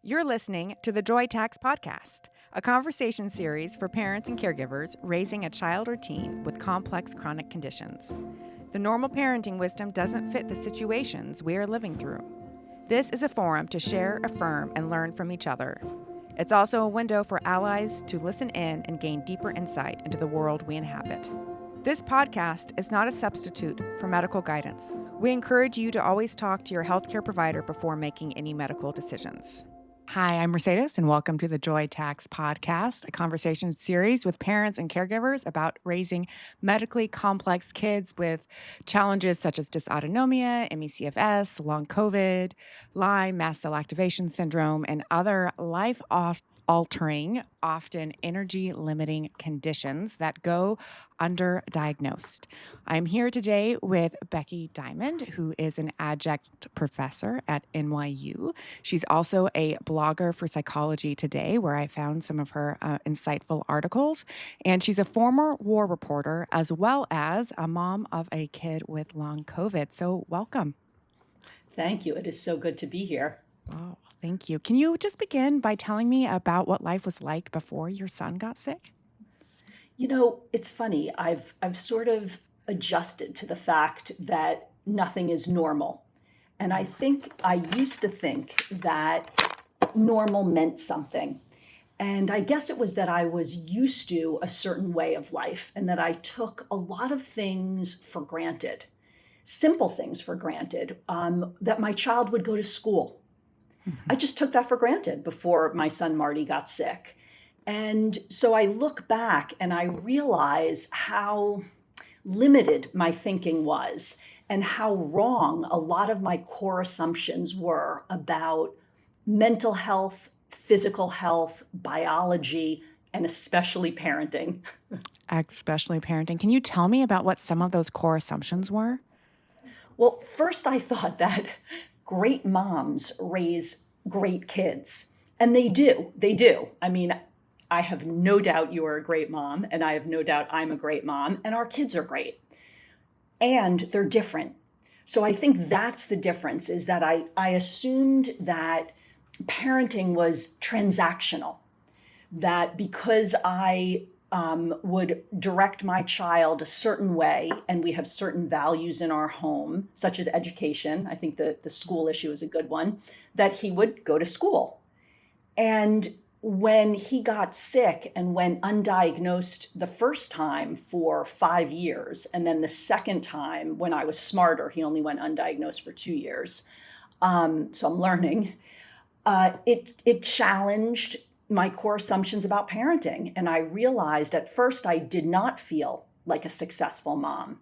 You're listening to the Joy Tax Podcast, a conversation series for parents and caregivers raising a child or teen with complex chronic conditions. The normal parenting wisdom doesn't fit the situations we are living through. This is a forum to share, affirm, and learn from each other. It's also a window for allies to listen in and gain deeper insight into the world we inhabit. This podcast is not a substitute for medical guidance. We encourage you to always talk to your healthcare provider before making any medical decisions. Hi, I'm Mercedes, and welcome to the Joy Tax Podcast, a conversation series with parents and caregivers about raising medically complex kids with challenges such as dysautonomia, ME/CFS, long COVID, Lyme, mast cell activation syndrome, and other life-altering, often energy-limiting conditions that go underdiagnosed. I'm here today with Becky Diamond, who is an adjunct professor at NYU. She's also a blogger for Psychology Today, where I found some of her insightful articles. And she's a former war reporter, as well as a mom of a kid with long COVID. So welcome. Thank you. It is so good to be here. Oh, thank you. Can you just begin by telling me about what life was like before your son got sick? You know, it's funny. I've sort of adjusted to the fact that nothing is normal. And I think I used to think that normal meant something. And I guess it was that I was used to a certain way of life and that I took a lot of things for granted, simple things for granted, that my child would go to school. I just took that for granted before my son Marty got sick. And so I look back and I realize how limited my thinking was and how wrong a lot of my core assumptions were about mental health, physical health, biology, and especially parenting. Especially parenting. Can you tell me about what some of those core assumptions were? Well, first I thought that great moms raise great kids. And they do. They do. I mean, I have no doubt you are a great mom, and I have no doubt I'm a great mom, and our kids are great. And they're different. So I think that's the difference, is that I assumed that parenting was transactional, that because I would direct my child a certain way, and we have certain values in our home, such as education. I think the school issue is a good one, that he would go to school. And when he got sick and went undiagnosed the first time for 5 years, and then the second time when I was smarter, he only went undiagnosed for 2 years. So I'm learning. It challenged my core assumptions about parenting. And I realized at first I did not feel like a successful mom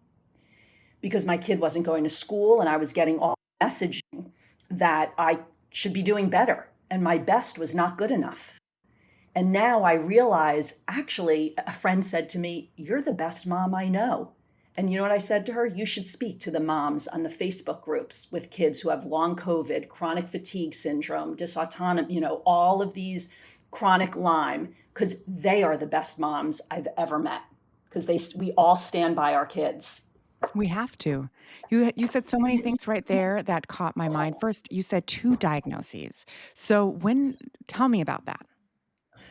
because my kid wasn't going to school and I was getting all messaging that I should be doing better and my best was not good enough. And now I realize, actually, a friend said to me, "You're the best mom I know." And you know what I said to her? You should speak to the moms on the Facebook groups with kids who have long COVID, chronic fatigue syndrome, dysautonomy, all of these chronic Lyme, because they are the best moms I've ever met, because we all stand by our kids. We have to. You said so many things right there that caught my mind. First, you said 2 diagnoses. So tell me about that.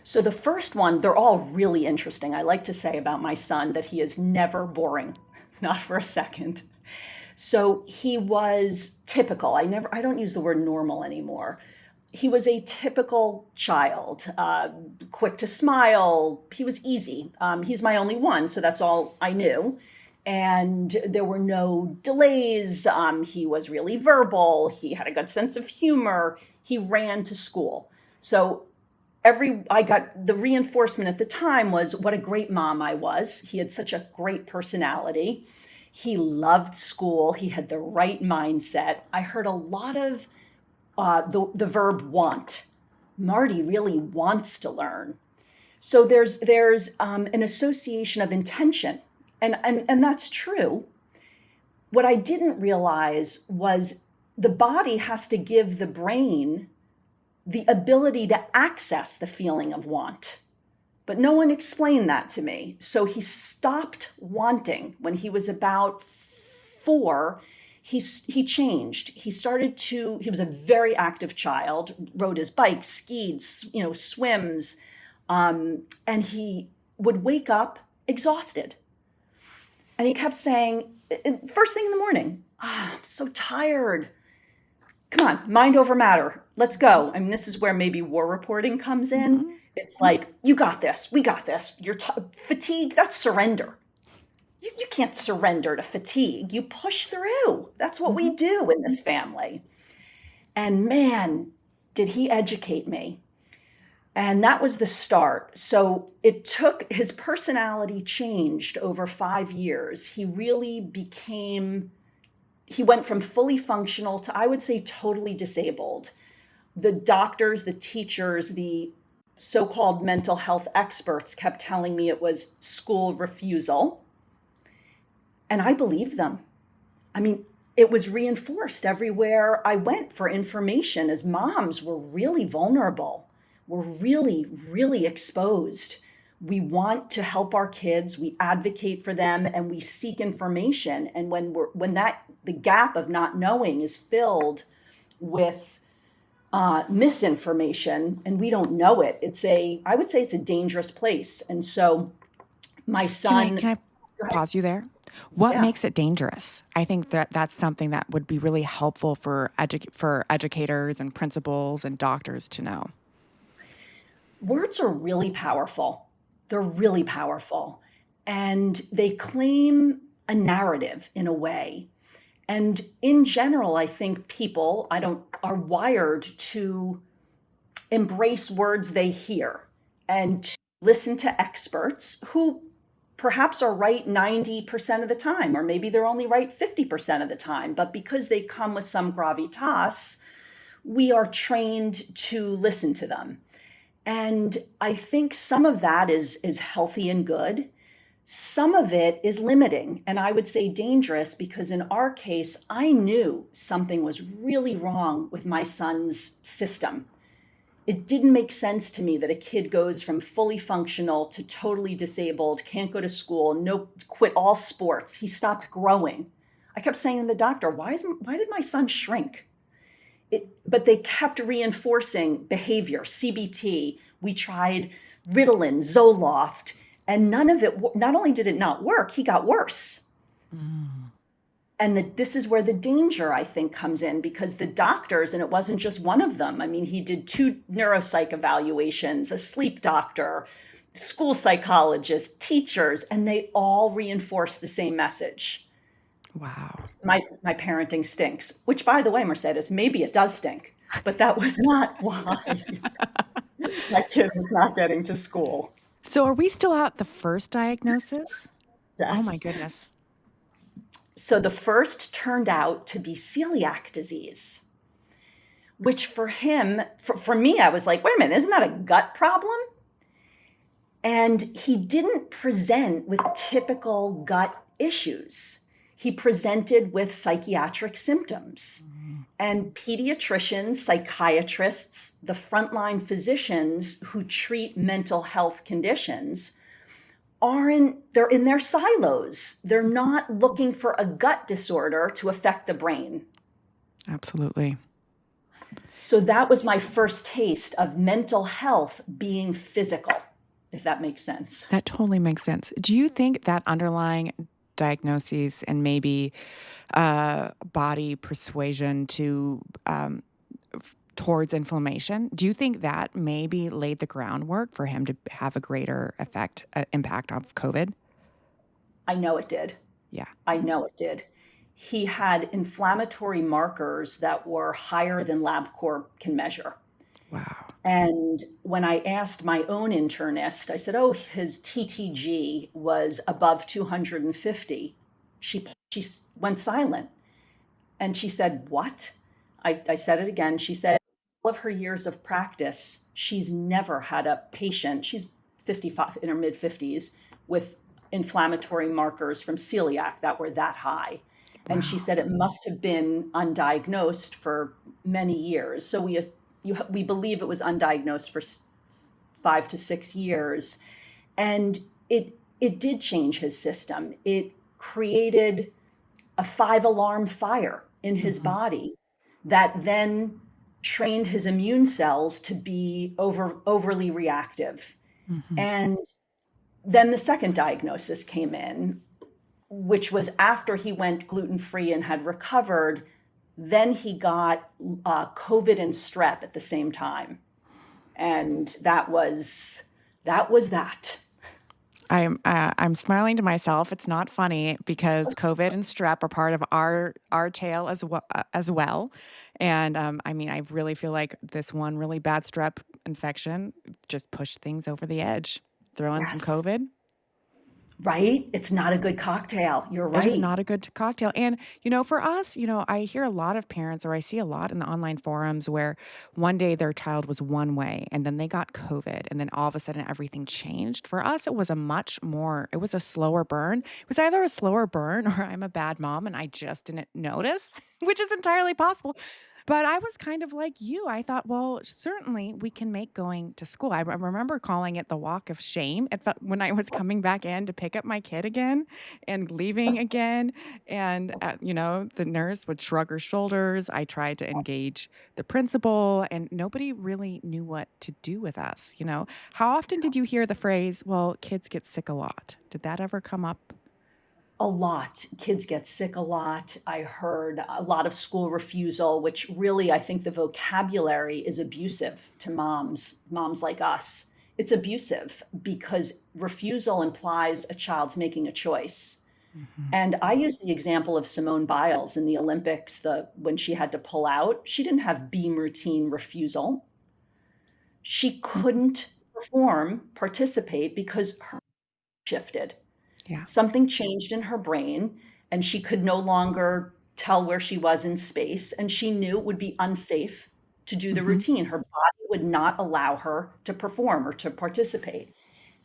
So the first one, they're all really interesting. I like to say about my son that he is never boring, not for a second. So he was typical. I don't use the word normal anymore. He was a typical child, quick to smile. He was easy. He's my only one, so that's all I knew. And there were no delays. He was really verbal. He had a good sense of humor. He ran to school. So I got the reinforcement at the time was what a great mom I was. He had such a great personality. He loved school. He had the right mindset. I heard a lot of the verb want. Marty really wants to learn. So there's an association of intention, and that's true. What I didn't realize was the body has to give the brain the ability to access the feeling of want. But no one explained that to me. So he stopped wanting when he was about 4. he changed. He was a very active child, rode his bike, skied, swims, and he would wake up exhausted. And he kept saying, first thing in the morning, I'm so tired. Come on, mind over matter. Let's go. I mean, this is where maybe war reporting comes in. Mm-hmm. It's like, you got this. We got this. Fatigue, that's surrender. You can't surrender to fatigue. You push through. That's what we do in this family. And man, did he educate me. And that was the start. So his personality changed over 5 years. He went from fully functional to, I would say, totally disabled. The doctors, the teachers, the so-called mental health experts kept telling me it was school refusal. And I believed them. I mean, it was reinforced everywhere I went for information, as moms were really vulnerable. We're really, really exposed. We want to help our kids, we advocate for them, and we seek information. And when the gap of not knowing is filled with misinformation, and we don't know it, I would say it's a dangerous place. And so my son... Can I pause you there? What Yeah. makes it dangerous? I think that's something that would be really helpful for educators and principals and doctors to know. Words are really powerful. They're really powerful. And they claim a narrative in a way. And in general, I think people are wired to embrace words they hear and to listen to experts who perhaps are right 90% of the time, or maybe they're only right 50% of the time. But because they come with some gravitas, we are trained to listen to them. And I think some of that is healthy and good. Some of it is limiting, and I would say dangerous, because in our case, I knew something was really wrong with my son's system. It didn't make sense to me that a kid goes from fully functional to totally disabled, can't go to school, quit all sports. He stopped growing. I kept saying to the doctor, why did my son shrink? But they kept reinforcing behavior, CBT. We tried Ritalin, Zoloft, and none of it, not only did it not work, he got worse. And this is where the danger, I think, comes in, because the doctors, and it wasn't just one of them. I mean, he did 2 neuropsych evaluations, a sleep doctor, school psychologist, teachers, and they all reinforced the same message. Wow. My parenting stinks, which, by the way, Mercedes, maybe it does stink, but that was not why my kid was not getting to school. So are we still at the first diagnosis? Yes. Oh my goodness. So the first turned out to be celiac disease, which for him, for me, I was like, wait a minute, isn't that a gut problem? And he didn't present with typical gut issues. He presented with psychiatric symptoms. And pediatricians, psychiatrists, the frontline physicians who treat mental health conditions they're in their silos. They're not looking for a gut disorder to affect the brain. Absolutely. So that was my first taste of mental health being physical, if that makes sense. That totally makes sense. Do you think that underlying diagnoses and maybe body persuasion towards inflammation, do you think that maybe laid the groundwork for him to have a greater impact of COVID? I know it did. Yeah. I know it did. He had inflammatory markers that were higher than LabCorp can measure. Wow. And when I asked my own internist, I said, oh, his TTG was above 250. She went silent. And she said, what? I said it again. She said, all of her years of practice, she's never had a patient, she's 55, in her mid 50s, with inflammatory markers from celiac that were that high. Wow. And she said it must have been undiagnosed for many years. So we believe it was undiagnosed for 5 to 6 years. And it did change his system. It created a 5 alarm fire in his Hmm. body that then trained his immune cells to be overly reactive. Hmm. And then the second diagnosis came in, which was after he went gluten free and had recovered. Then he got COVID and strep at the same time, and that was that. I'm smiling to myself. It's not funny because COVID and strep are part of our tale as well. And I mean, I really feel like this one really bad strep infection just pushed things over the edge. Throw in some Yes, COVID. right. It's not a good cocktail. You're It is right. not a good cocktail. And, for us, I hear a lot of parents, or I see a lot in the online forums where one day their child was one way and then they got COVID and then all of a sudden everything changed. For us, it was a slower burn. It was either a slower burn or I'm a bad mom and I just didn't notice, which is entirely possible. But I was kind of like you. I thought, well, certainly we can make going to school. I remember calling it the walk of shame. It felt when I was coming back in to pick up my kid again and leaving again. And, the nurse would shrug her shoulders. I tried to engage the principal, and nobody really knew what to do with us. How often did you hear the phrase, well, kids get sick a lot? Did that ever come up? A lot. Kids get sick a lot. I heard a lot of school refusal, which really I think the vocabulary is abusive to moms like us. It's abusive because refusal implies a child's making a choice. Hmm. And I use the example of Simone Biles in the Olympics, the when she had to pull out, she didn't have beam routine refusal. She couldn't participate because her shifted. Yeah. Something changed in her brain, and she could no longer tell where she was in space, and she knew it would be unsafe to do the Hmm. routine. Her body would not allow her to perform or to participate.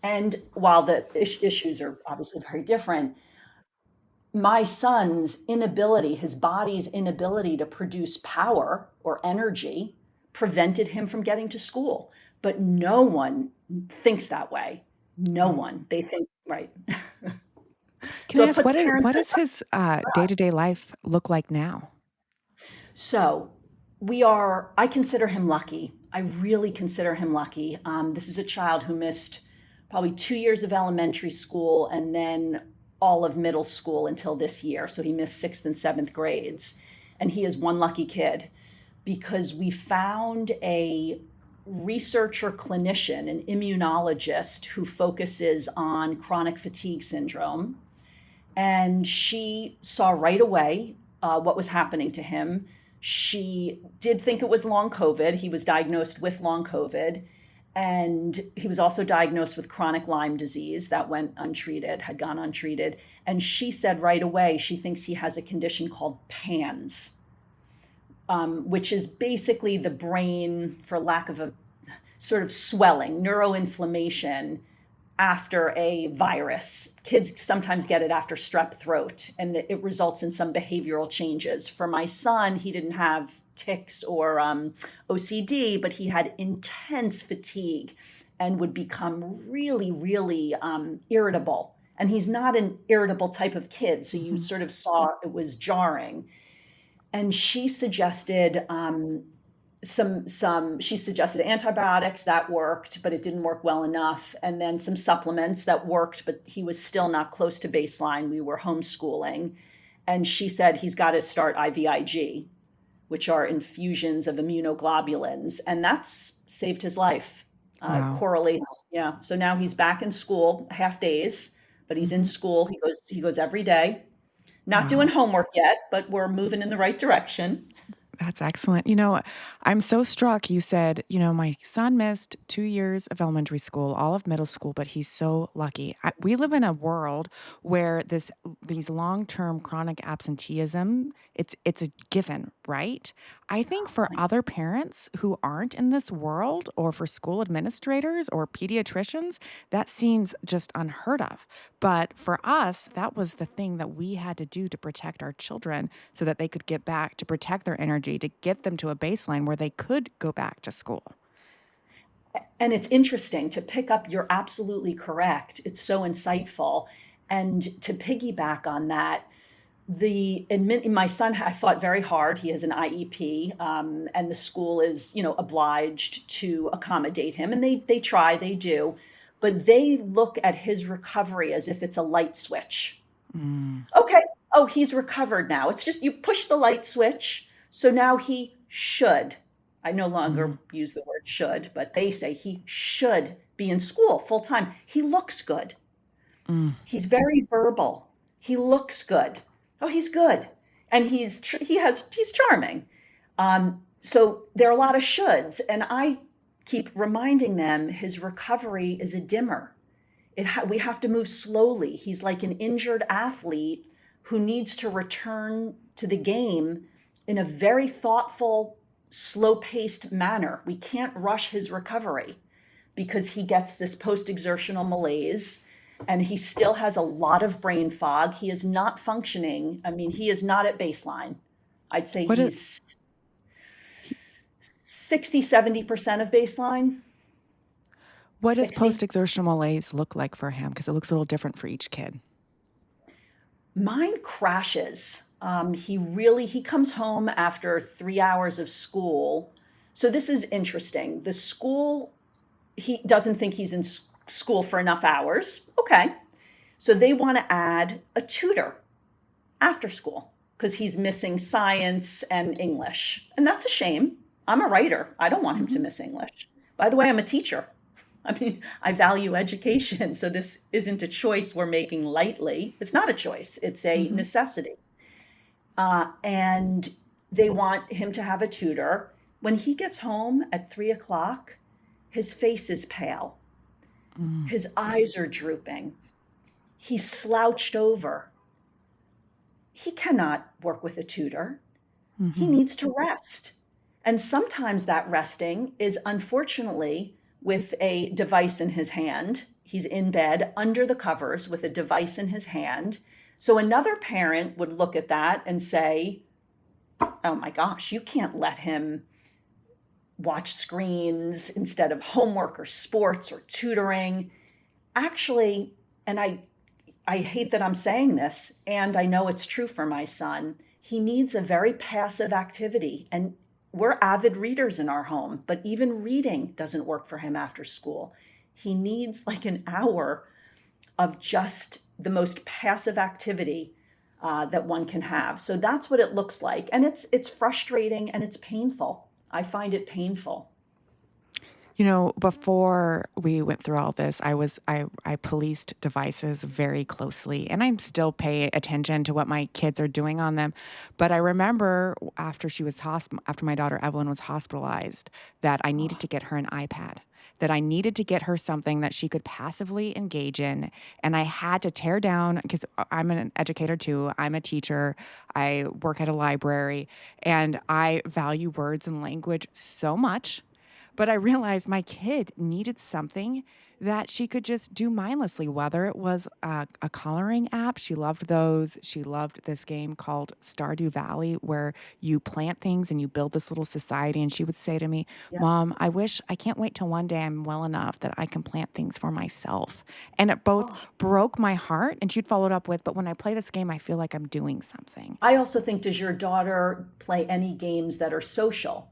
And while the issues are obviously very different, my son's inability, his body's inability to produce power or energy prevented him from getting to school. But no one thinks that way. No Oh. one. They think, right. Can So I it ask puts parents what at does his day to day life look like now? So I consider him lucky. I really consider him lucky. This is a child who missed probably 2 years of elementary school and then all of middle school until this year. So he missed sixth and seventh grades. And he is one lucky kid because we found a researcher clinician, an immunologist who focuses on chronic fatigue syndrome. And she saw right away what was happening to him. She did think it was long COVID. He was diagnosed with long COVID. And he was also diagnosed with chronic Lyme disease that went untreated, had gone untreated. And she said right away she thinks he has a condition called PANS, which is basically the brain, for lack of a sort of swelling, neuroinflammation after a virus. Kids sometimes get it after strep throat, and it results in some behavioral changes. For my son, he didn't have tics or OCD, but he had intense fatigue and would become really, really irritable. And he's not an irritable type of kid, so you Hmm. sort of saw it was jarring. And she suggested antibiotics that worked, but it didn't work well enough, and then some supplements that worked, but he was still not close to baseline. We were homeschooling, and she said he's got to start IVIG, which are infusions of immunoglobulins, and that's saved his life. Wow. Correlates, yeah. So now he's back in school, half days, but he's in Hmm. school. He goes every day. Not doing Wow. homework yet, but we're moving in the right direction. That's excellent. I'm so struck. You said, my son missed 2 years of elementary school, all of middle school, but he's so lucky. We live in a world where these long term chronic absenteeism, it's a given, right? I think for other parents who aren't in this world, or for school administrators or pediatricians, that seems just unheard of. But for us, that was the thing that we had to do to protect our children so that they could get back to protect their energy, to get them to a baseline where they could go back to school. And it's interesting to pick up, you're absolutely correct. It's so insightful. And to piggyback on that, My son, I fought very hard. He has an IEP, and the school is, obliged to accommodate him, and they do, but they look at his recovery as if it's a light switch. Mm. Okay, oh, he's recovered now. It's just you push the light switch, so now he should. I no Mm. longer use the word should, but they say he should be in school full time. He looks good. Mm. He's very verbal. He looks good. Oh, he's good, and he's charming. So there are a lot of shoulds, and I keep reminding them his recovery is a dimmer. We have to move slowly. He's like an injured athlete who needs to return to the game in a very thoughtful, slow-paced manner. We can't rush his recovery because he gets this post-exertional malaise and he still has a lot of brain fog. He is not functioning. I mean, he is not at baseline. I'd say What is, he's 60-70% of baseline. what does 60. post-exertional malaise look like for him? Because it looks a little different for each kid. Mine crashes. He comes home after 3 hours of school. So this is interesting. The school, he doesn't think he's in school for enough hours. Okay. So they want to add a tutor after school because he's missing science and English. And that's a shame. I'm a writer. I don't want him to Mm-hmm. miss English. By the way, I'm a teacher. I mean, I value education. So this isn't a choice we're making lightly. It's not a choice, it's a Mm-hmm. necessity. And they want him to have a tutor. When he gets home at 3 o'clock, his face is pale, Mm. his eyes are drooping, he's slouched over. He cannot work with a tutor. He Mm-hmm. needs to rest. And sometimes that resting is unfortunately with a device in his hand. He's in bed under the covers with a device in his hand. So another parent would look at that and say, oh my gosh, you can't let him watch screens instead of homework or sports or tutoring. Actually, and I hate that I'm saying this, and I know it's true for my son. He needs a very passive activity. And we're avid readers in our home, but even reading doesn't work for him after school. He needs like an hour of just the most passive activity that one can have. So that's what it looks like. And it's frustrating and it's painful. I find it painful. Before we went through all this, I policed devices very closely, and I'm still pay attention to what my kids are doing on them. But I remember after my daughter Evelyn was hospitalized, that I needed Oh, to get her an iPad. That I needed to get her something that she could passively engage in. And I had to tear down, because I'm an educator too. I'm a teacher. I work at a library, and I value words and language so much, but I realized my kid needed something that she could just do mindlessly, whether it was a coloring app. She loved those. She loved this game called Stardew Valley, where you plant things and you build this little society. And she would say to me, yeah. Mom, I can't wait till one day I'm well enough that I can plant things for myself. And it both Oh, broke my heart. And she'd followed up with, but when I play this game, I feel like I'm doing something. I also think, does your daughter play any games that are social?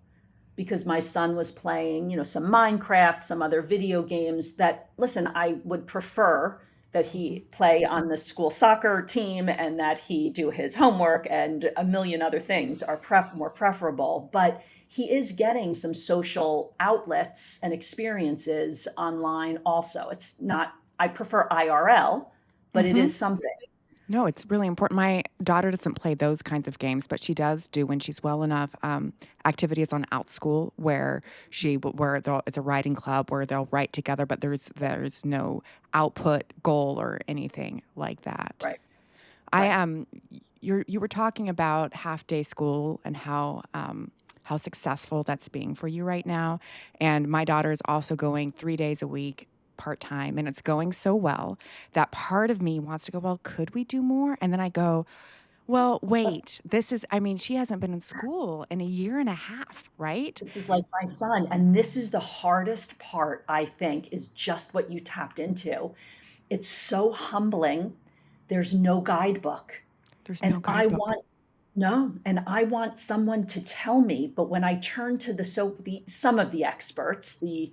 Because my son was playing, some Minecraft, some other video games that, listen, I would prefer that he play on the school soccer team and that he do his homework, and a million other things are more preferable. But he is getting some social outlets and experiences online also. It's not, I prefer IRL, but it Mm-hmm. is something. No, it's really important. My daughter doesn't play those kinds of games, but she does do, when she's well enough, activities on Outschool where it's a writing club where they'll write together, but there's no output goal or anything like that. Right, I right. you were talking about half day school and how successful that's being for you right now. And my daughter is also going 3 days a week part time, and it's going so well that part of me wants to go, well, could we do more? And then I go, well, wait, she hasn't been in school in a year and a half, right? This is like my son, and this is the hardest part, I think, is just what you tapped into. It's so humbling. There's no guidebook. There's no And I guidebook. want no, and I want someone to tell me, but when I turn to some of the experts, the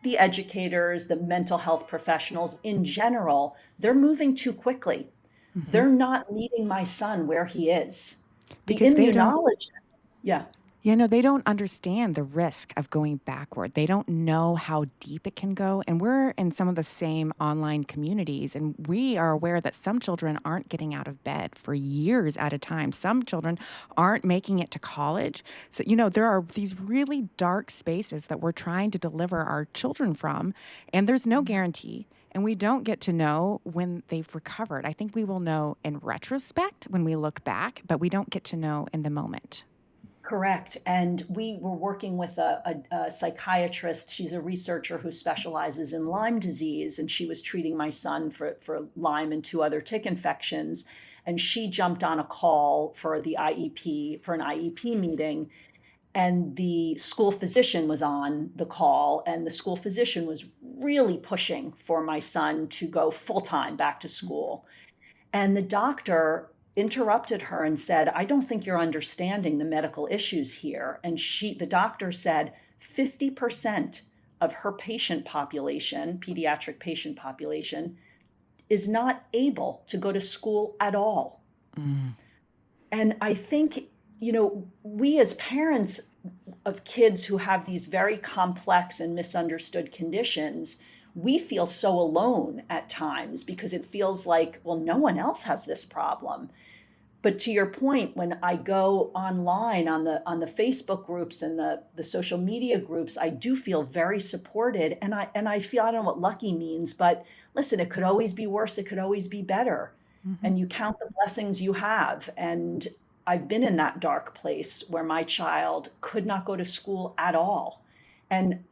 educators, the mental health professionals in general, they're moving too quickly. Hmm. They're not meeting my son where he is. The Because they don't. immunologist, yeah, They don't understand the risk of going backward. They don't know how deep it can go. And we're in some of the same online communities, and we are aware that some children aren't getting out of bed for years at a time. Some children aren't making it to college. So, there are these really dark spaces that we're trying to deliver our children from, and there's no guarantee. And we don't get to know when they've recovered. I think we will know in retrospect when we look back, but we don't get to know in the moment. correct. And we were working with a psychiatrist. She's a researcher who specializes in Lyme disease, and she was treating my son for Lyme and two other tick infections. And she jumped on a call for the IEP, for an IEP meeting. And the school physician was on the call, and the school physician was really pushing for my son to go full time back to school. And the doctor interrupted her and said, I don't think you're understanding the medical issues here. And the doctor said 50% of her patient population, pediatric patient population, is not able to go to school at all. Mm. And I think, we as parents of kids who have these very complex and misunderstood conditions, we feel so alone at times because it feels like, well, no one else has this problem. But to your point, when I go online on the Facebook groups and the social media groups, I do feel very supported. And I feel, I don't know what lucky means, but listen, it could always be worse, it could always be better. Mhm. And you count the blessings you have. And I've been in that dark place where my child could not go to school at all. And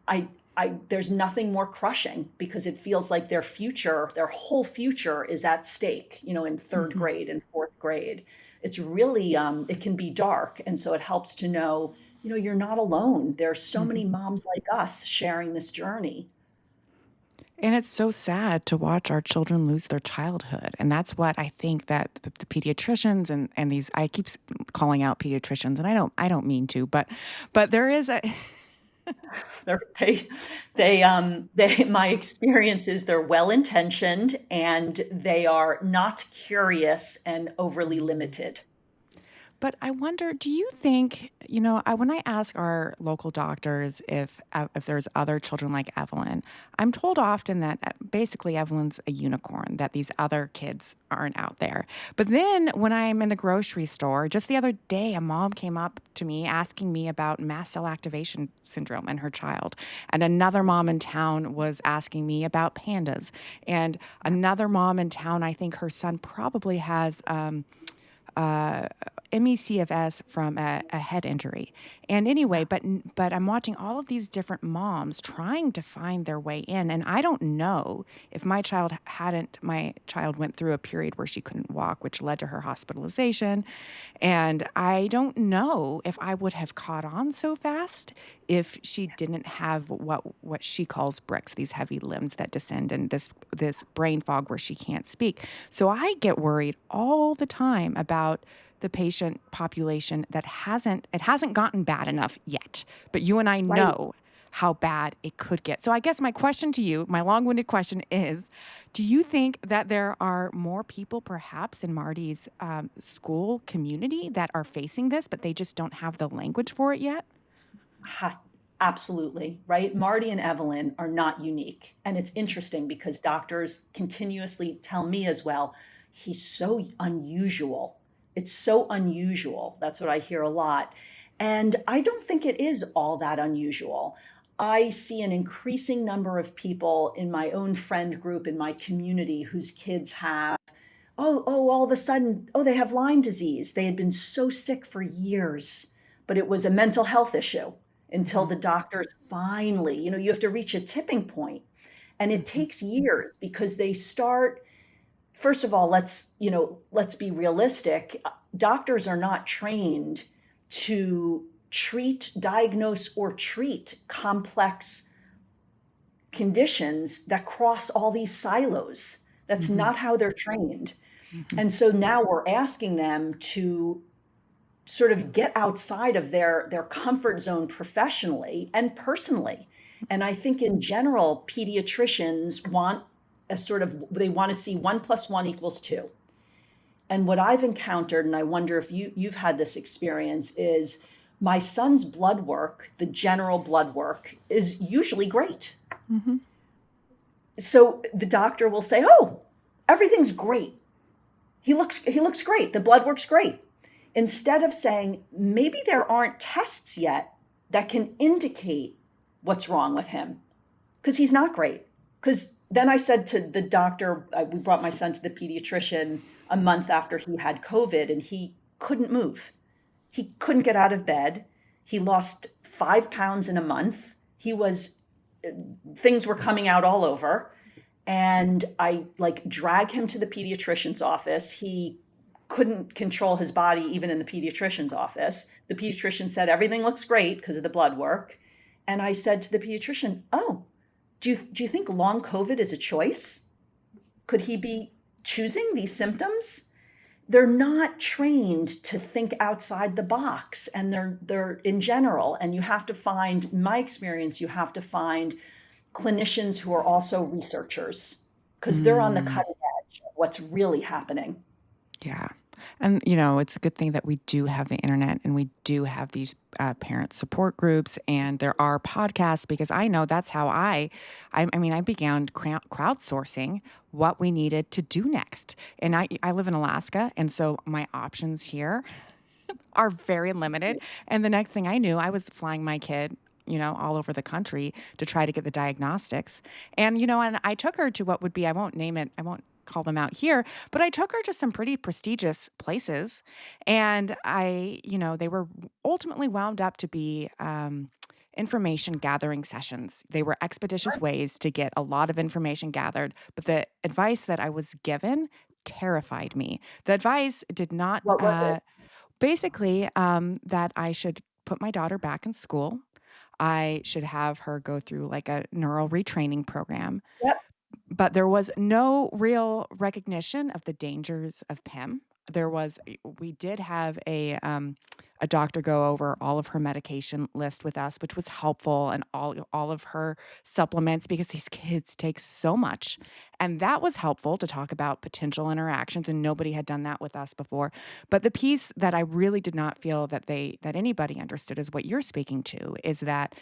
there's nothing more crushing because it feels like their future, their whole future is at stake, in third Mhm. grade and fourth grade. It's really, it can be dark. And so it helps to know, you're not alone. There's so Mhm. many moms like us sharing this journey. And it's so sad to watch our children lose their childhood, and that's what I think that the pediatricians and these I keep calling out pediatricians, and I don't mean to, but there is a They're, my experience is they're well intentioned and they are not curious and overly limited. But I wonder, do you think, when I ask our local doctors if there's other children like Evelyn, I'm told often that basically Evelyn's a unicorn, that these other kids aren't out there. But then when I'm in the grocery store, just the other day, a mom came up to me asking me about mast cell activation syndrome and her child. And another mom in town was asking me about pandas. And another mom in town, I think her son probably has uh, MECFS from a head injury. And anyway, but I'm watching all of these different moms trying to find their way in, and I don't know if my child went through a period where she couldn't walk, which led to her hospitalization, and I don't know if I would have caught on so fast if she didn't have what she calls bricks, these heavy limbs that descend, and this brain fog where she can't speak. So I get worried all the time about the patient population that hasn't gotten bad enough yet. But you and I Right. know how bad it could get. So I guess my question to you, my long-winded question is, do you think that there are more people perhaps in Marty's school community that are facing this, but they just don't have the language for it yet? Has, absolutely, right? Marty and Evelyn are not unique. And it's interesting because doctors continuously tell me as well, he's so unusual. It's so unusual. That's what I hear a lot. And I don't think it is all that unusual. I see an increasing number of people in my own friend group, in my community, whose kids have, all of a sudden, they have Lyme disease. They had been so sick for years, but it was a mental health issue until Mhm. the doctors finally, you have to reach a tipping point. And it Mhm. takes years because they start, first of all, let's be realistic. Doctors are not trained to diagnose, or treat complex conditions that cross all these silos. That's Mhm. not how they're trained. Mhm. And so now we're asking them to sort of get outside of their comfort zone professionally and personally. And I think in general, pediatricians want a sort of, they want to see 1 + 1 = 2. And what I've encountered, and I wonder if you've had this experience, is my son's blood work, the general blood work, is usually great. Mhm. So the doctor will say, "Oh, everything's great. He looks great. The blood works great." Instead of saying, maybe there aren't tests yet that can indicate what's wrong with him because he's not great. Because then I said to the doctor, we brought my son to the pediatrician a month after he had COVID, and he couldn't move. He couldn't get out of bed. He lost 5 pounds in a month. Things were coming out all over. And I like drag him to the pediatrician's office. He couldn't control his body even in the pediatrician's office. The pediatrician said everything looks great because of the blood work. And I said to the pediatrician, "Oh, do you think long COVID is a choice? Could he be choosing these symptoms?" They're not trained to think outside the box, and they're in general. And you have to find, in my experience, you have to find clinicians who are also researchers because they're on the Mm. cutting edge of what's really happening. Yeah. And, it's a good thing that we do have the internet and we do have these parent support groups and there are podcasts because I know that's how I mean, I began crowdsourcing what we needed to do next. And I live in Alaska. And so my options here are very limited. And the next thing I knew, I was flying my kid, all over the country to try to get the diagnostics. And I took her to what would be, I won't name it, I won't call them out here, but I took her to some pretty prestigious places. And they were ultimately wound up to be information gathering sessions. They were expeditious ways to get a lot of information gathered. But the advice that I was given terrified me. The advice did not, What was it? basically, that I should put my daughter back in school. I should have her go through like a neural retraining program, Yep. but there was no real recognition of the dangers of PIM. We did have a doctor go over all of her medication list with us, which was helpful, and all of her supplements because these kids take so much, and that was helpful to talk about potential interactions. And nobody had done that with us before. But the piece that I really did not feel that anybody understood is what you're speaking to is that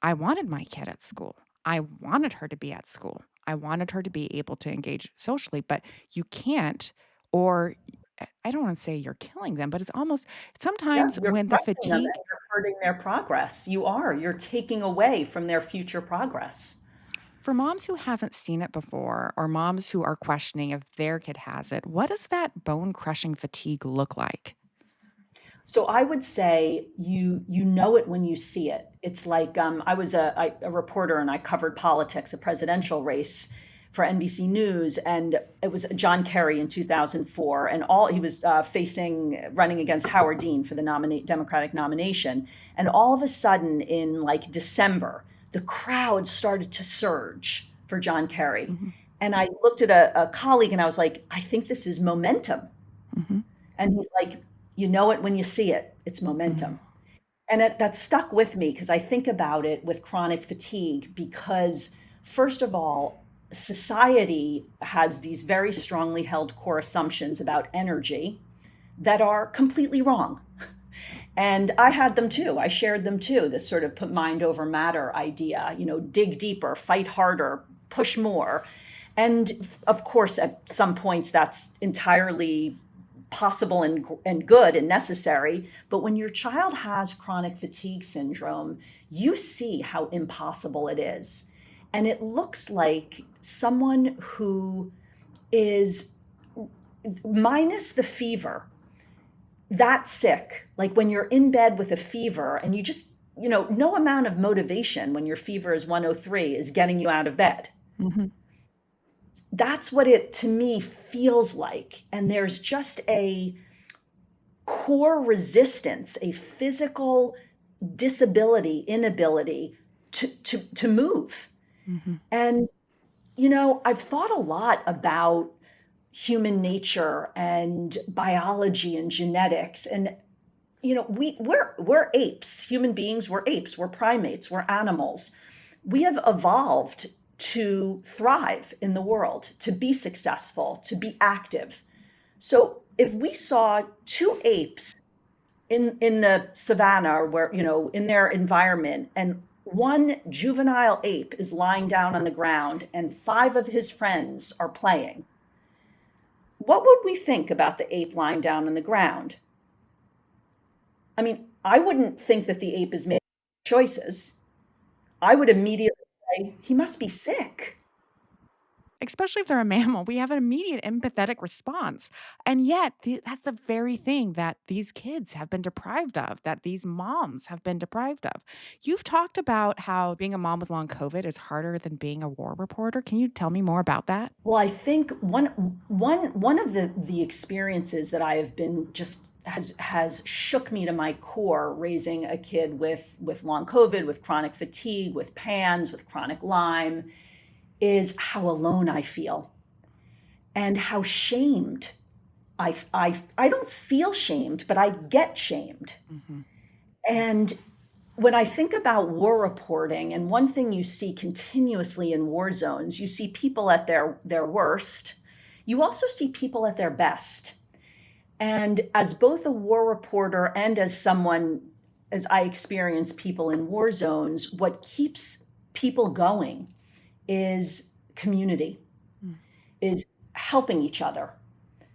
I wanted my kid at school. I wanted her to be at school. I wanted her to be able to engage socially, but you can't, or I don't want to say you're killing them, but it's almost Yeah, sometimes you're when the crushing them fatigue and you're hurting their progress. You're taking away from their future progress. for moms who haven't seen it before or moms who are questioning if their kid has it, what does that bone crushing fatigue look like? So I would say you know it when you see it. It's like I was a reporter and I covered politics, a presidential race for NBC News, and it was John Kerry in 2004, and all he was running against Howard Dean for the Democratic nomination, and all of a sudden in like December, the crowd started to surge for John Kerry, Mhm, and I looked at a colleague and I was like, I think this is momentum. mhm, And he's like, you know it when you see it. It's mhm, momentum. And that stuck with me because I think about it with chronic fatigue because, first of all, society has these very strongly held core assumptions about energy that are completely wrong. And I had them too. I shared them too. This sort of put mind over matter idea, dig deeper, fight harder, push more. And of course, at some points, that's entirely possible and good and necessary. But when your child has chronic fatigue syndrome, you see how impossible it is. And it looks like someone who is minus the fever, that sick, like when you're in bed with a fever and you just, no amount of motivation when your fever is 103 is getting you out of bed. mhm, That's what it to me feels like. And there's just a core resistance, a physical disability, inability to move. mhm, And, I've thought a lot about human nature and biology and genetics. And we're apes. Human beings, we're apes, we're primates, we're animals. We have evolved to thrive in the world, to be successful, to be active. So if we saw two apes in the savannah, where in their environment, and one juvenile ape is lying down on the ground and five of his friends are playing, what would we think about the ape lying down on the ground? I mean, I wouldn't think that the ape is making choices. I would immediately say, he must be sick. Especially if they're a mammal, we have an immediate empathetic response. And yet, that's the very thing that these kids have been deprived of, that these moms have been deprived of. You've talked about how being a mom with long COVID is harder than being a war reporter. Can you tell me more about that? Well, I think one of the experiences that I have been just has shook me to my core, raising a kid with long COVID, with chronic fatigue, with PANS, with chronic Lyme, is how alone I feel and how shamed. I don't feel shamed, but I get shamed. Mhm. And when I think about war reporting, and one thing you see continuously in war zones, you see people at their worst. You also see people at their best. And as both a war reporter and as someone, as I experience people in war zones, what keeps people going is community, Mm. is helping each other.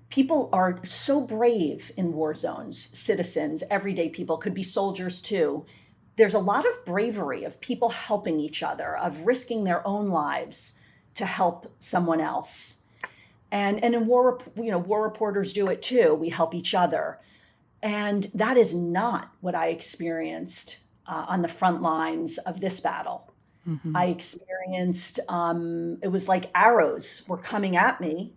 People are so brave in war zones, citizens, everyday people, could be soldiers too. There's a lot of bravery of people helping each other, of risking their own lives to help someone else. And in war, war reporters do it too. We help each other. And that is not what I experienced on the front lines of this battle. I Mhm. experienced, it was like arrows were coming at me,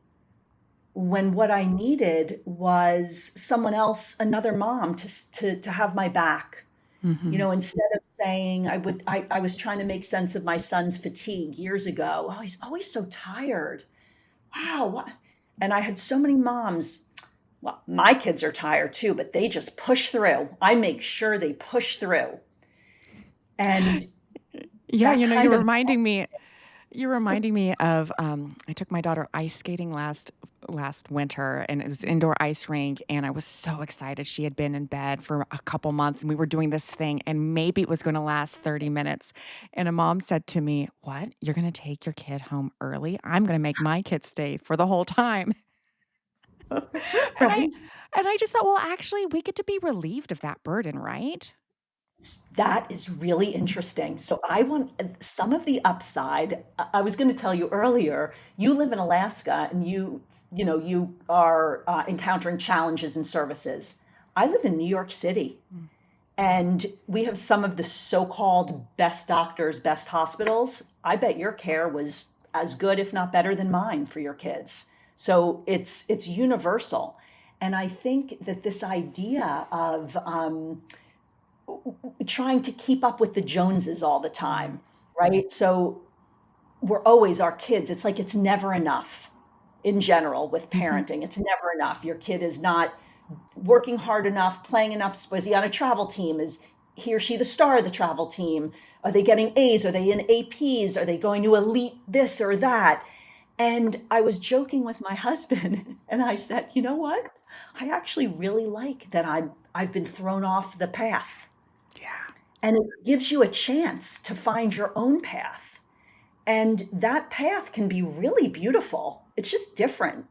when what I needed was someone else, another mom, to have my back. Mhm. Instead of saying, I was trying to make sense of my son's fatigue years ago. Oh, he's always so tired. Wow. What? And I had so many moms. Well, my kids are tired too, but they just push through. I make sure they push through. And Yeah, that you're kind of, reminding me of, I took my daughter ice skating last winter, and it was indoor ice rink, and I was so excited. She had been in bed for a couple months, and we were doing this thing, and maybe it was gonna last 30 minutes, and a mom said to me, "What? You're gonna take your kid home early? I'm gonna make my kid stay for the whole time." And I right? and I just thought, "Well, actually, we get to be relieved of that burden, right?" That is really interesting. So I want some of the upside. I was going to tell you earlier, you live in Alaska and you are encountering challenges in services. I live in New York City, Mm. and we have some of the so-called best doctors, best hospitals. I bet your care was as good, if not better than mine for your kids. So it's universal. And I think that this idea of trying to keep up with the Joneses all the Mm. time, right? So we're always our kids. It's like it's never enough in general with Mhm. parenting. It's never enough. Your kid is not working hard enough, playing enough. Was he on a travel team? Is he or she the star of the travel team? Are they getting A's? Are they in APs? Are they going to elite this or that? And I was joking with my husband and I said, you know what? I actually really like that I've been thrown off the path, Yeah. and it gives you a chance to find your own path. And that path can be really beautiful. It's just different.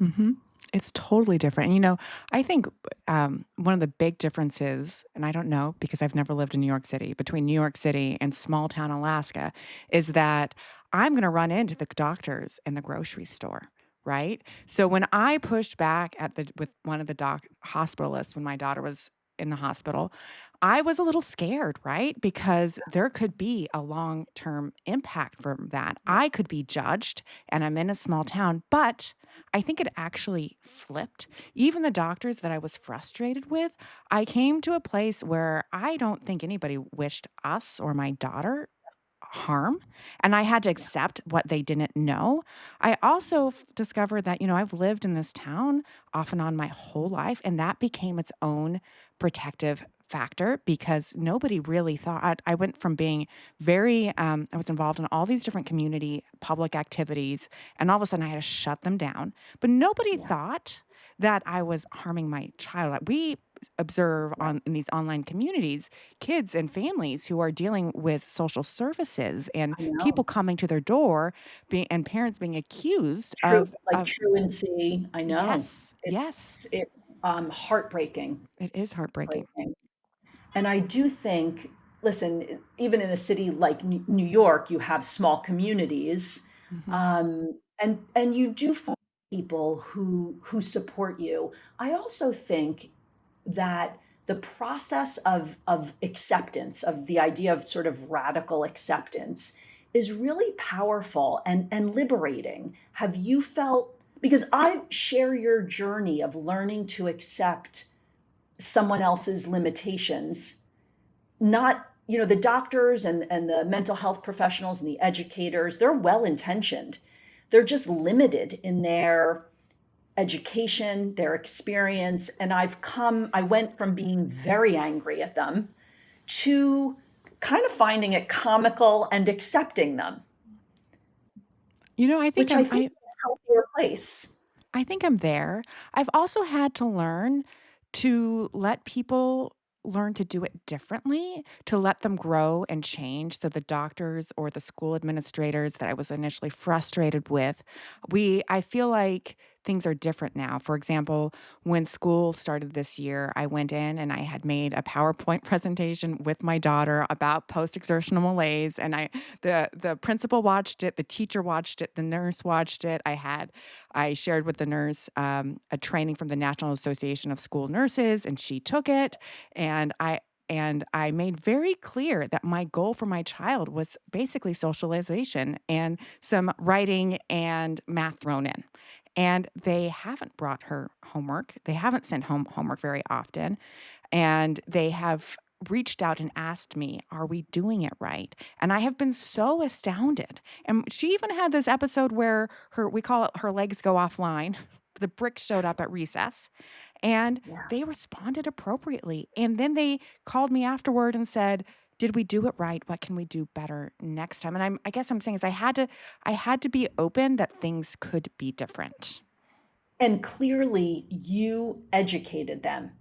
Mhm. It's totally different. And, I think, one of the big differences, and I don't know because I've never lived in New York City, between New York City and small town Alaska, is that I'm gonna run into the doctors in the grocery store, right? So when I pushed back with one of the hospitalists when my daughter was in the hospital, I was a little scared, right? Because there could be a long-term impact from that. I could be judged, and I'm in a small town, but I think it actually flipped. Even the doctors that I was frustrated with, I came to a place where I don't think anybody wished us or my daughter harm, and I had to Yeah. accept what they didn't know. I also discovered that, I've lived in this town off and on my whole life, and that became its own protective factor because nobody really thought I went from being I was involved in all these different community public activities, and all of a sudden I had to shut them down. But nobody Yeah. thought that I was harming my child. We observe Right. in these online communities kids and families who are dealing with social services and I people know. coming to their door and parents being accused True, like of truancy. I know. yes, yes, It's heartbreaking, it is heartbreaking. heartbreaking. And I do think, listen, even in a city like New York, you have small communities, Mhm. and you do find people who support you. I also think that the process of acceptance, of the idea of sort of radical acceptance, is really powerful and liberating. Have you felt, because I share your journey of learning to accept someone else's limitations, not, the doctors and the mental health professionals and the educators, they're well intentioned. They're just limited in their education, their experience. And I went from being very angry at them to kind of finding it comical and accepting them, I think which I think is a healthier place. I think I'm there. I've also had to learn to let people learn to do it differently, to let them grow and change. So the doctors or the school administrators that I was initially frustrated with, I feel like things are different now. For example, when school started this year, I went in and I had made a PowerPoint presentation with my daughter about post-exertional malaise, and the principal watched it, the teacher watched it, the nurse watched it. I shared with the nurse a training from the National Association of School Nurses, and she took it. And I made very clear that my goal for my child was basically socialization and some writing and math thrown in. And they haven't brought her homework. They haven't sent home homework very often. And they have reached out and asked me, "Are we doing it right?" And I have been so astounded. And she even had this episode where we call it her legs go offline. The bricks showed up at recess and Yeah. they responded appropriately. And then they called me afterward and said, "Did we do it right? What can we do better next time?" And I guess I'm saying is I had to be open that things could be different. And clearly, you educated them.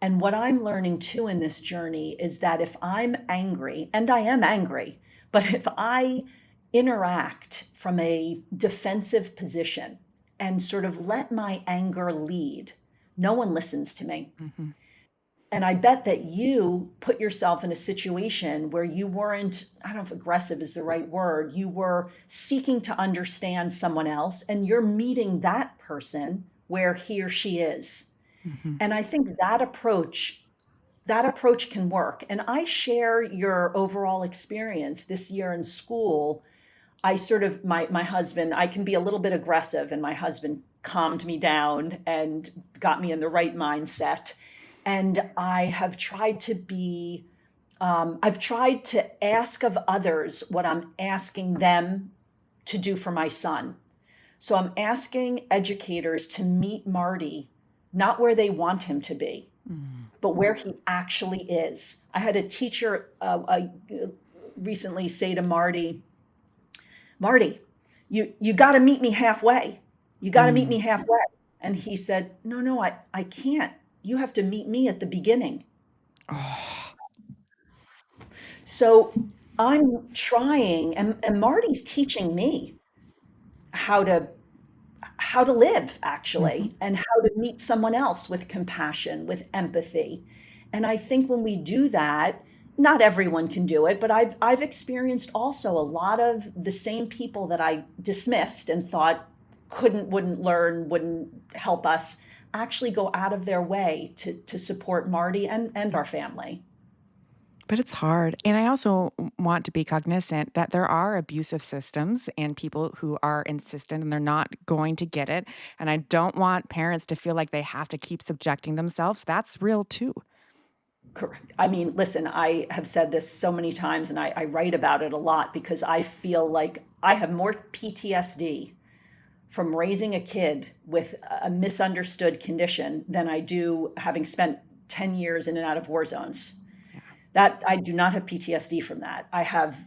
And what I'm learning too in this journey is that if I'm angry, and I am angry, but if I interact from a defensive position and sort of let my anger lead, no one listens to me. Mhm. And I bet that you put yourself in a situation where you weren't, I don't know if aggressive is the right word, you were seeking to understand someone else and you're meeting that person where he or she is. Mhm. And I think that approach can work. And I share your overall experience this year in school. I sort of my husband, I can be a little bit aggressive, and my husband calmed me down and got me in the right mindset. And I've tried to ask of others what I'm asking them to do for my son. So I'm asking educators to meet Marty not where they want him to be, Mm. but where he actually is. I had a teacher recently say to Marty, "Marty, you got to meet me halfway. You got to meet Mm. me halfway." And he said, "No, no, I can't. You have to meet me at the beginning." Oh. So I'm trying, and Marty's teaching me how to live Mhm. actually, and how to meet someone else with compassion, with empathy. And I think when we do that, not everyone can do it, but I've experienced also a lot of the same people that I dismissed and thought wouldn't learn, wouldn't help us, actually go out of their way to support Marty and our family. But it's hard. And I also want to be cognizant that there are abusive systems and people who are insistent and they're not going to get it. And I don't want parents to feel like they have to keep subjecting themselves. That's real too. Correct. I mean, listen, I have said this so many times and I write about it a lot because I feel like I have more PTSD from raising a kid with a misunderstood condition than I do having spent 10 years in and out of war zones. Yeah. That I do not have PTSD from that. I have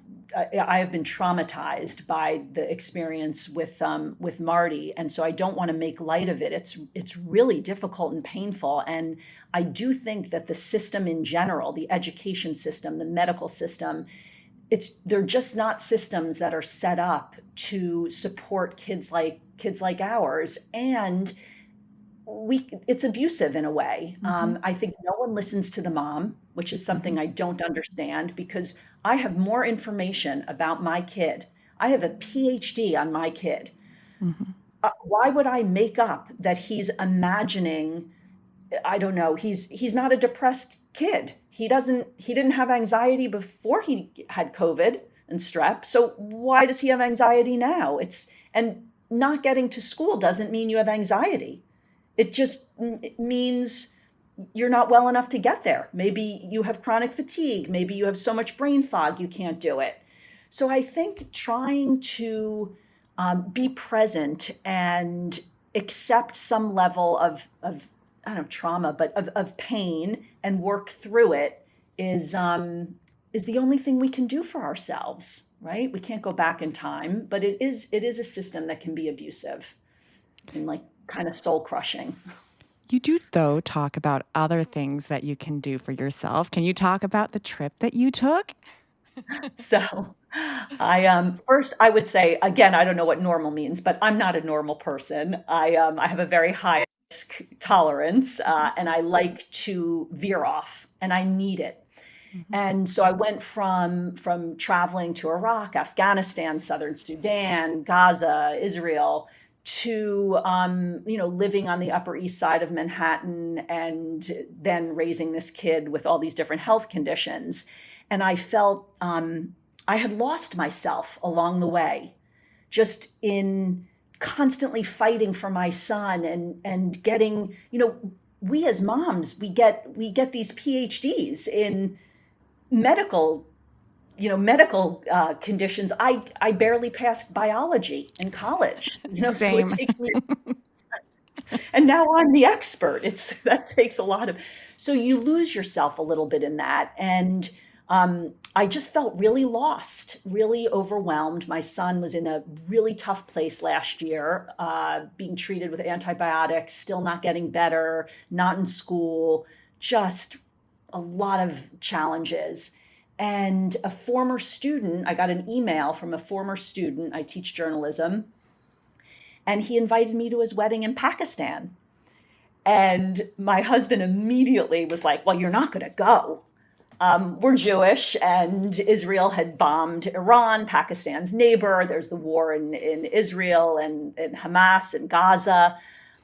been traumatized by the experience with Marty, and so I don't want to make light of it. It's really difficult and painful, and I do think that the system in general, the education system, the medical system, they're just not systems that are set up to support kids like ours, and it's abusive in a way. I think no one listens to the mom, which is something I don't understand because I have more information about my kid. I have a PhD on my kid. Mm-hmm. Why would I make up that he's imagining? I don't know. He's not a depressed kid. He didn't have anxiety before he had COVID and strep. So why does he have anxiety now? And not getting to school doesn't mean you have anxiety. It just means you're not well enough to get there. Maybe you have chronic fatigue. Maybe you have so much brain fog you can't do it. So I think trying to be present and accept some level of I don't know, trauma, but of pain and work through it is the only thing we can do for ourselves, right? We can't go back in time, but it is a system that can be abusive and like kind of soul crushing. You do, though, talk about other things that you can do for yourself. Can you talk about the trip that you took? So first I would say, again, I don't know what normal means, but I'm not a normal person. I have a very high risk tolerance, and I like to veer off, and I need it. Mm-hmm. And so I went from traveling to Iraq, Afghanistan, Southern Sudan, Gaza, Israel, to living on the Upper East Side of Manhattan, and then raising this kid with all these different health conditions. And I felt I had lost myself along the way, just in constantly fighting for my son and getting, we as moms, we get these PhDs in medical conditions. I barely passed biology in college, so Same. it takes me, and now I'm the expert. That takes a lot of, so you lose yourself a little bit in that. And I just felt really lost, really overwhelmed. My son was in a really tough place last year, being treated with antibiotics, still not getting better, not in school, just a lot of challenges. And a former student, I got an email from a former student, I teach journalism, and he invited me to his wedding in Pakistan. And my husband immediately was like, well, you're not going to go. We're Jewish, and Israel had bombed Iran, Pakistan's neighbor. There's the war in Israel and Hamas and Gaza.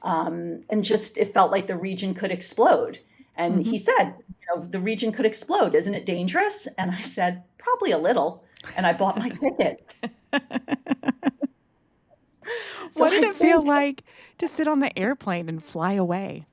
And just it felt like the region could explode. And Mm-hmm. he said, the region could explode. Isn't it dangerous? And I said, probably a little. And I bought my ticket. So What did I it feel think, like to sit on the airplane and fly away?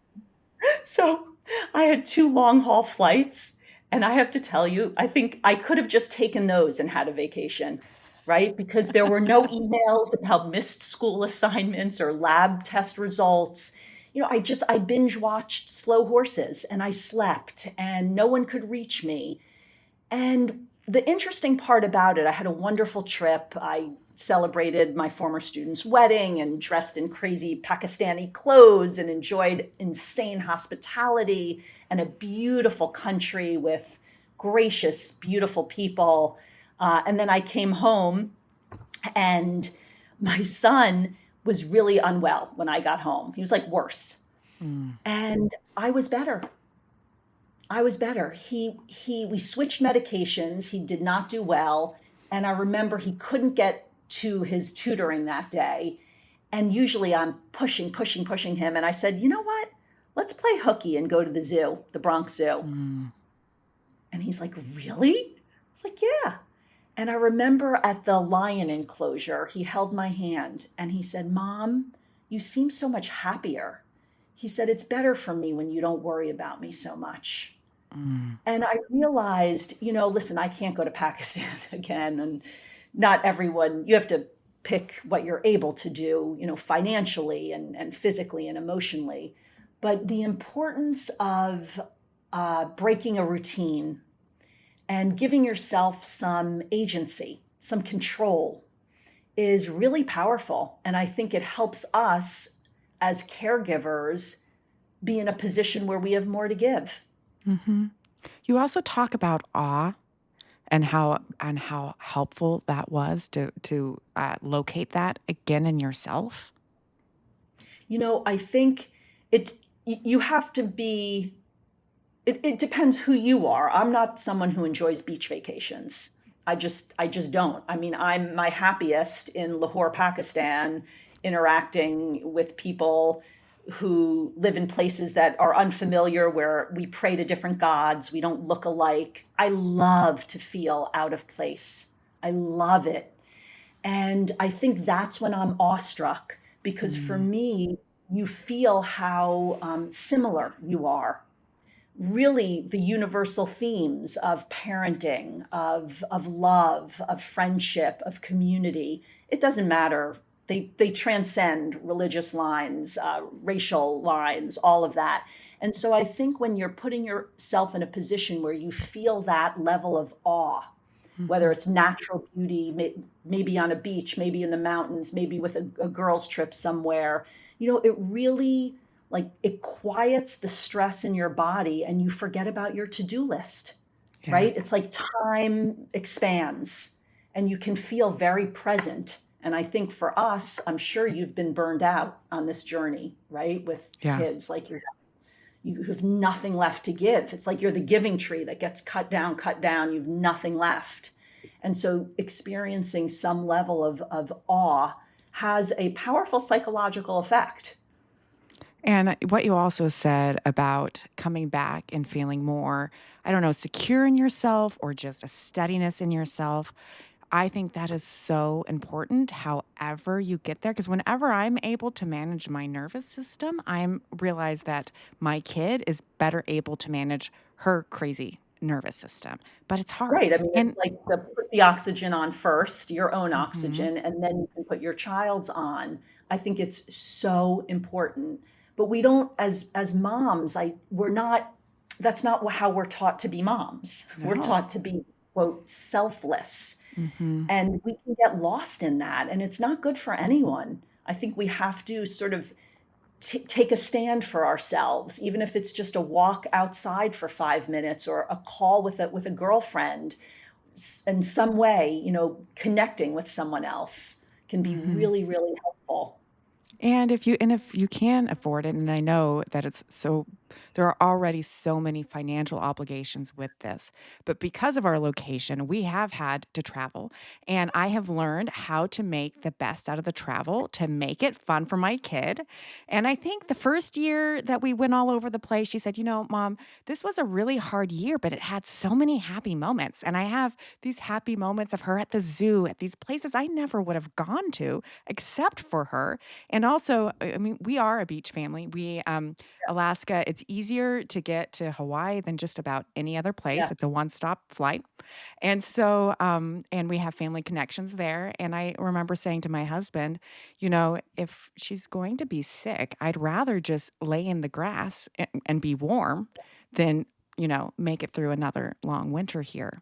so I had 2 long-haul flights. And I have to tell you, I think I could have just taken those and had a vacation, right? Because there were no emails about missed school assignments or lab test results. I binge watched Slow Horses, and I slept, and no one could reach me. And the interesting part about it, I had a wonderful trip. I celebrated my former student's wedding and dressed in crazy Pakistani clothes and enjoyed insane hospitality and a beautiful country with gracious, beautiful people. And then I came home, and my son was really unwell when I got home. He was like worse. Mm. And I was better. We switched medications. He did not do well. And I remember he couldn't get to his tutoring that day. And usually I'm pushing him. And I said, you know what? Let's play hooky and go to the zoo, the Bronx Zoo. Mm. And he's like, really? I was like, yeah. And I remember at the lion enclosure, he held my hand and he said, Mom, you seem so much happier. He said, it's better for me when you don't worry about me so much. Mm. And I realized, listen, I can't go to Pakistan again. And not everyone, you have to pick what you're able to do, financially and physically and emotionally. But the importance of breaking a routine and giving yourself some agency, some control is really powerful. And I think it helps us as caregivers be in a position where we have more to give. Hmm. You also talk about awe and how helpful that was to locate that again in yourself. I think it you have to be it depends who you are. I'm not someone who enjoys beach vacations. I just don't. I mean, I'm my happiest in Lahore, Pakistan, interacting with people who live in places that are unfamiliar, where we pray to different gods, we don't look alike. I love to feel out of place. I love it. And I think that's when I'm awestruck, because for Mm. me, you feel how similar you are. Really, the universal themes of parenting, of love, of friendship, of community. It doesn't matter. They transcend religious lines, racial lines, all of that. And so I think when you're putting yourself in a position where you feel that level of awe, whether Mhm. it's natural beauty, maybe on a beach, maybe in the mountains, maybe with a girls' trip somewhere, it really, like, it quiets the stress in your body and you forget about your to-do list, Yeah. right? It's like time expands and you can feel very present. And I think for us, I'm sure you've been burned out on this journey, right? With Yeah. kids, like you have nothing left to give. It's like you're the giving tree that gets cut down, you've nothing left. And so experiencing some level of awe has a powerful psychological effect. And what you also said about coming back and feeling more, I don't know, secure in yourself or just a steadiness in yourself. I think that is so important however you get there, because whenever I'm able to manage my nervous system, I'm realize that my kid is better able to manage her crazy nervous system, but it's hard. Right. I mean, it's And like to put the oxygen on first, your own Mhm. oxygen, and then you can put your child's on. I think it's so important. But we don't, as moms, we're not, that's not how we're taught to be moms. We're No. taught to be, quote, selfless. Mhm. And we can get lost in that, and it's not good for anyone. I think we have to sort of take a stand for ourselves, even if it's just a walk outside for 5 minutes or a call with a girlfriend. In some way, connecting with someone else can be Mhm. really, really helpful. And if you can afford it, and I know that it's so there are already so many financial obligations with this, but because of our location, we have had to travel, and I have learned how to make the best out of the travel to make it fun for my kid. And I think the first year that we went all over the place, she said, Mom, this was a really hard year, but it had so many happy moments. And I have these happy moments of her at the zoo, at these places I never would have gone to except for her. And also, I mean, we are a beach family. Alaska, it's easier to get to Hawaii than just about any other place. Yeah. It's a one-stop flight. And so, and we have family connections there. And I remember saying to my husband, if she's going to be sick, I'd rather just lay in the grass and be warm than, make it through another long winter here.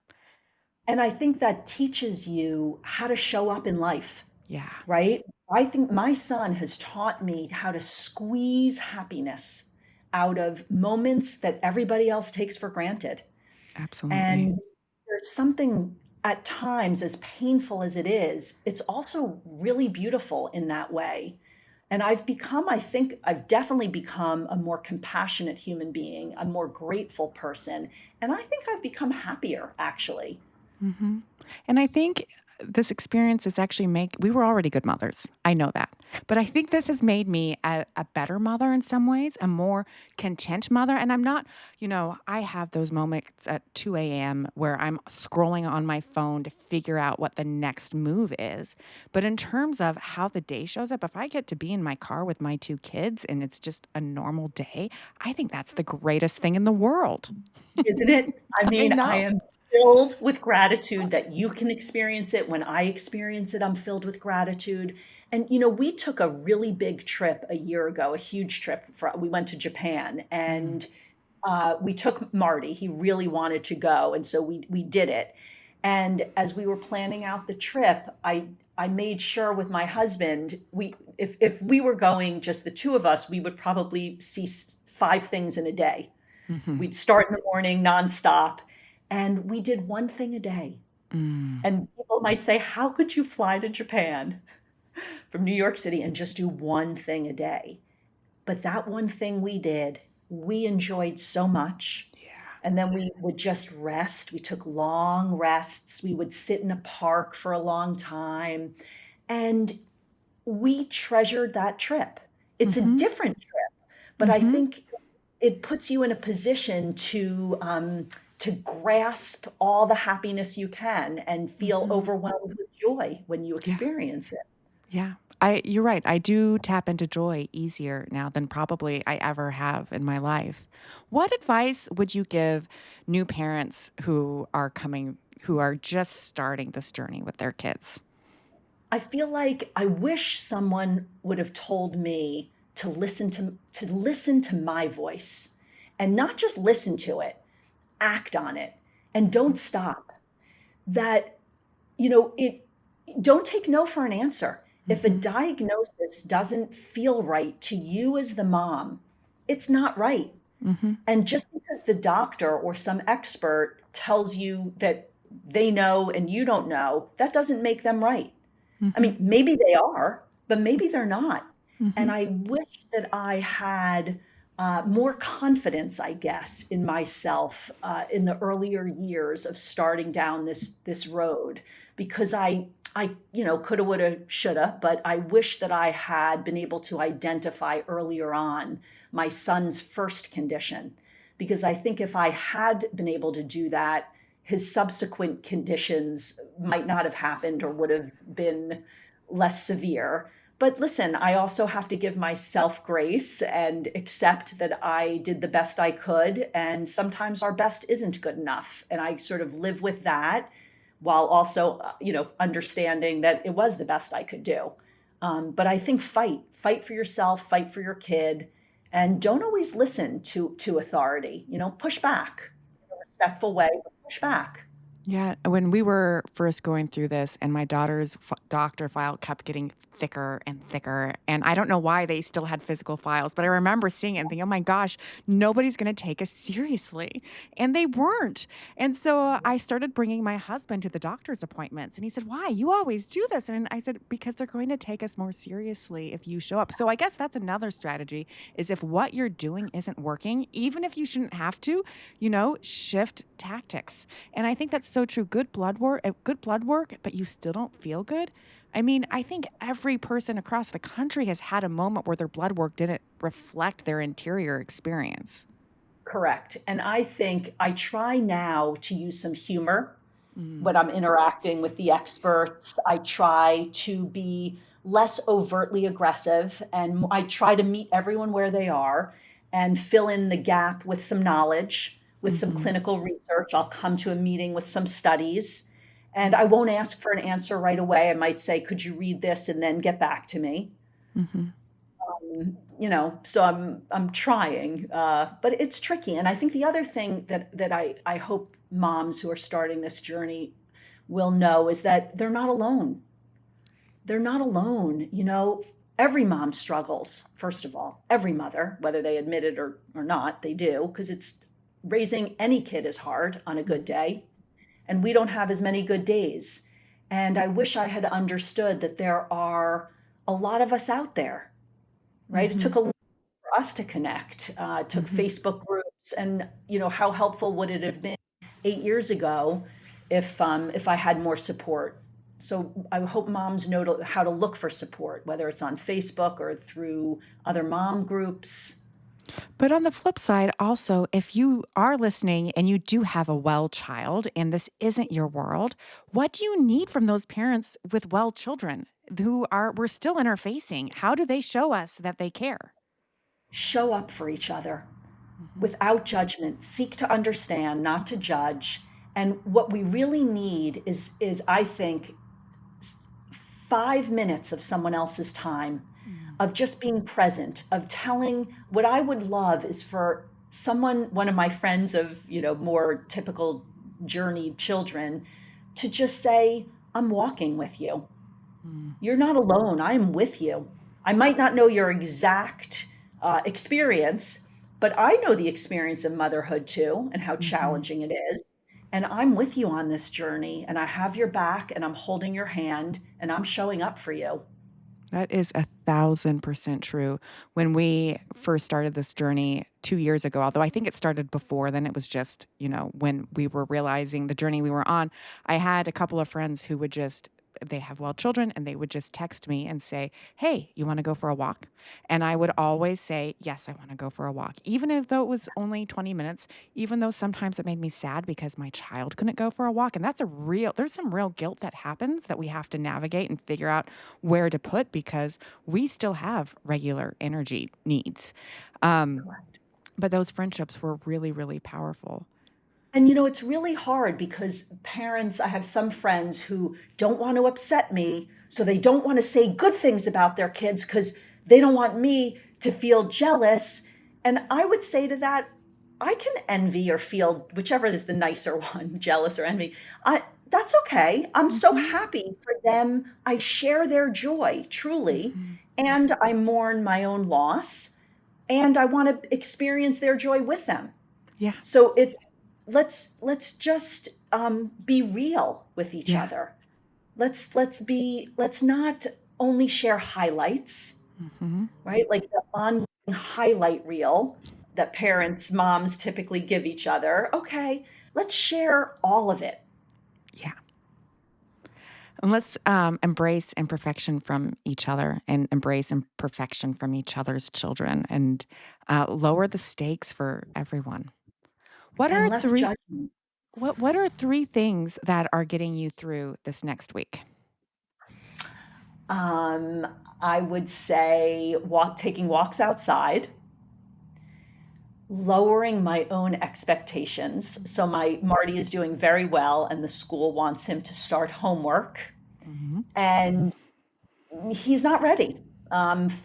And I think that teaches you how to show up in life, Yeah, right? I think my son has taught me how to squeeze happiness out of moments that everybody else takes for granted. absolutely. And there's something, at times, as painful as it is, it's also really beautiful in that way. And I think I've definitely become a more compassionate human being, a more grateful person. And I think I've become happier, actually. Mhm. And I think this experience is actually we were already good mothers. I know that. But I think this has made me a better mother in some ways, a more content mother. And I'm not, I have those moments at 2 a.m. where I'm scrolling on my phone to figure out what the next move is. But in terms of how the day shows up, if I get to be in my car with my two kids and it's just a normal day, I think that's the greatest thing in the world. Isn't it? I I mean, I know. am filled with gratitude that you can experience it. When I experience it, I'm filled with gratitude. And we took a really big trip a year ago, a huge trip. We went to Japan, Mm. and we took Marty. He really wanted to go, and so we did it. And as we were planning out the trip, I made sure with my husband, if we were going just the two of us, we would probably see five things in a day. Mhm. We'd start in the morning nonstop, and we did one thing a day. Mm. And people might say, how could you fly to Japan from New York City and just do one thing a day? But that one thing we did, we enjoyed so much. Yeah. And then we would just rest. We took long rests. We would sit in a park for a long time. And we treasured that trip. It's a Mhm. different trip, but I Mhm. think it puts you in a position to grasp all the happiness you can and feel Mhm. overwhelmed with joy when you Yeah. experience it. Yeah. You're right. I do tap into joy easier now than probably I ever have in my life. What advice would you give new parents who are just starting this journey with their kids? I feel like I wish someone would have told me to listen to my voice, and not just listen to it, act on it, and don't stop. That it don't take no for an answer. If a Mhm. diagnosis doesn't feel right to you as the mom, it's not right. Mhm. And just because the doctor or some expert tells you that they know and you don't know, that doesn't make them right. I mean, Mhm. maybe they are, but maybe they're not. And Mhm. I wish that I had more confidence, I guess, in myself in the earlier years of starting down this road, because I coulda, woulda, shoulda, but I wish that I had been able to identify earlier on my son's first condition, because I think if I had been able to do that, his subsequent conditions might not have happened or would have been less severe. But listen, I also have to give myself grace and accept that I did the best I could. And sometimes our best isn't good enough. And I sort of live with that while also, understanding that it was the best I could do. But I think fight for yourself, fight for your kid, and don't always listen to authority. Push back in a respectful way, but push back. Yeah, when we were first going through this and my daughter's doctor file kept getting thicker and thicker, and I don't know why they still had physical files, but I remember seeing it and thinking, "Oh my gosh, nobody's gonna take us seriously." And they weren't. And so I started bringing my husband to the doctor's appointments, and he said, "Why? You always do this." And I said, "Because they're going to take us more seriously if you show up." So I guess that's another strategy is if what you're doing isn't working, even if you shouldn't have to, shift tactics. And I think that's so true. Good blood work, but you still don't feel good. I mean, I think every person across the country has had a moment where their blood work didn't reflect their interior experience. Correct. And I think I try now to use some humor Mm. when I'm interacting with the experts. I try to be less overtly aggressive, and I try to meet everyone where they are and fill in the gap with some knowledge, with some Mhm. clinical research. I'll come to a meeting with some studies, and I won't ask for an answer right away. I might say, could you read this and then get back to me? Mhm. So I'm trying, but it's tricky. And I think the other thing that I hope moms who are starting this journey will know is that they're not alone. They're not alone. Every mom struggles, first of all. Every mother, whether they admit it or not, they do, because it's raising any kid is hard on a good Mhm. day. And we don't have as many good days. And I wish I had understood that there are a lot of us out there, right? It took Mhm. a for us to connect. It took Mhm. Facebook groups, and how helpful would it have been 8 years ago if I had more support? So I hope moms know how to look for support, whether it's on Facebook or through other mom groups. But on the flip side, also, if you are listening and you do have a well child and this isn't your world, what do you need from those parents with well children who are we're still interfacing? How do they show us that they care? Show up for each other Mhm. without judgment, seek to understand, not to judge. And what we really need is I think 5 minutes of someone else's time, Mm. of just being present, of telling. What I would love is for someone, one of my friends of, more typical journeyed children, to just say, I'm walking with you. Mm. You're not alone. I am with you. I might not know your exact experience, but I know the experience of motherhood too and how Mhm. challenging it is. And I'm with you on this journey, and I have your back, and I'm holding your hand, and I'm showing up for you. That is 1,000% true. When we first started this journey 2 years ago, although I think it started before then, it was just, when we were realizing the journey we were on, I had a couple of friends who would just they have well children, and they would just text me and say, "Hey, you wanna go for a walk?" And I would always say, "Yes, I wanna go for a walk," even if though it was only 20 minutes, even though sometimes it made me sad because my child couldn't go for a walk, and there's some real guilt that happens that we have to navigate and figure out where to put because we still have regular energy needs. Um, Correct. but those friendships were really, really powerful. And it's really hard because parents, I have some friends who don't want to upset me, so they don't want to say good things about their kids because they don't want me to feel jealous. And I would say to that, I can envy or feel whichever is the nicer one, jealous or envy. That's okay. I'm so Mhm, happy for them. I share their joy, truly, mhm. and I mourn my own loss, and I want to experience their joy with them. Yeah, So let's just be real with each yeah. other. Let's not only share highlights, Mhm. right? Like the ongoing highlight reel that parents, moms typically give each other. Okay, let's share all of it. Yeah. And let's, embrace imperfection from each other and embrace imperfection from each other's children and, lower the stakes for everyone. What And are less 3 judgment. what are 3 things that are getting you through this next week? Um, I would say taking walks outside, lowering my own expectations. So my Marty is doing very well, and the school wants him to start homework, Mhm. and he's not ready,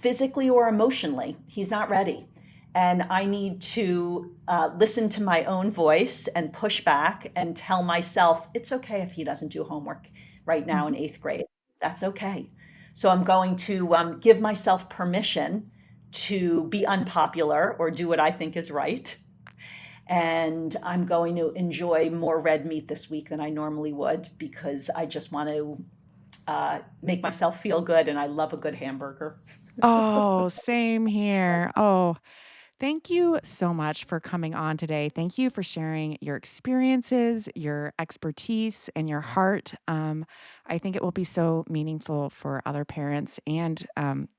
physically or emotionally. He's not ready, and I need to listen to my own voice and push back and tell myself it's okay if he doesn't do homework right now in Mhm. eighth grade. That's okay. So I'm going to give myself permission to be unpopular or do what I think is right, and I'm going to enjoy more red meat this week than I normally would because I just want to make myself feel good, and I love a good hamburger. Oh, same here. Oh, thank you so much for coming on today. Thank you for sharing your experiences, your expertise, and your heart. I think it will be so meaningful for other parents and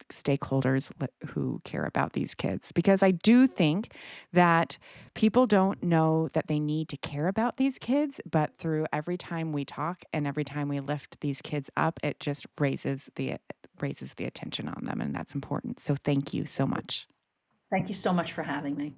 stakeholders who care about these kids. Because I do think that people don't know that they need to care about these kids, but through every time we talk and every time we lift these kids up, it just raises the attention on them, and that's important. So thank you so much. Thank you so much for having me.